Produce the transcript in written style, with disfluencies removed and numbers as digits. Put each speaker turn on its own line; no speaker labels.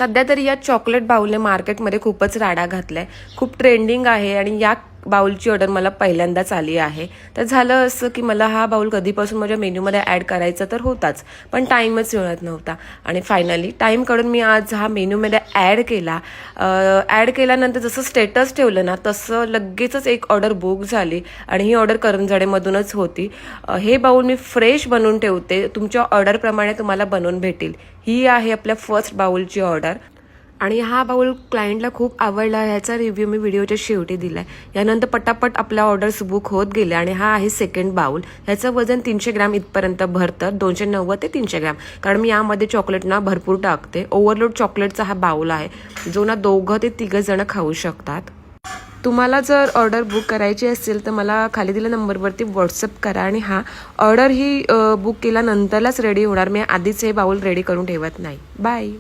सध्या तरी या चॉकलेट बाउलने मार्केटमध्ये खूपच राडा घातलाय, खूप ट्रेंडिंग आहे आणि या बाउलची ऑर्डर मला पहिल्यांदाच आली आहे. तर झालं असं की मला हा बाउल कधीपासून माझ्या मेन्यूमध्ये ॲड करायचा तर होताच, पण टाईमच मिळत नव्हता आणि फायनली टाईम काढून मी आज हा मेन्यूमध्ये ॲड केला. ॲड केल्यानंतर जसं स्टेटस ठेवलं ना तसं लगेचच एक ऑर्डर बुक झाली आणि ही ऑर्डर करंजाडेमधूनच होती. हे बाउल मी फ्रेश बनवून ठेवते, तुमच्या ऑर्डरप्रमाणे तुम्हाला बनवून भेटेल. ही आहे आपल्या फर्स्ट बाउलची ऑर्डर आणि हा बाउल क्लायंटला खूप आवडला. ह्याचा रिव्ह्यू मी व्हिडिओच्या शेवटी दिला आहे. यानंतर पटापट आपल्या ऑर्डर्स बुक होत गेल्या आणि हा आहे सेकंड बाउल. ह्याचं वजन 300 ग्रॅम इथपर्यंत भरतं, 290 ते 300 ग्रॅम, कारण मी यामध्ये चॉकलेट ना भरपूर टाकते. ओव्हरलोड चॉकलेटचा हा बाउल आहे जो ना 2 ते 3 जण खाऊ शकतात. तुम्हाला जर ऑर्डर बुक करायची असेल तर मला खाली दिलेल्या नंबरवरती व्हॉट्सअप करा आणि हा ऑर्डर ही बुक केल्यानंतरच रेडी होणार. मी आधीच हे बाउल रेडी करून ठेवत नाही. बाय.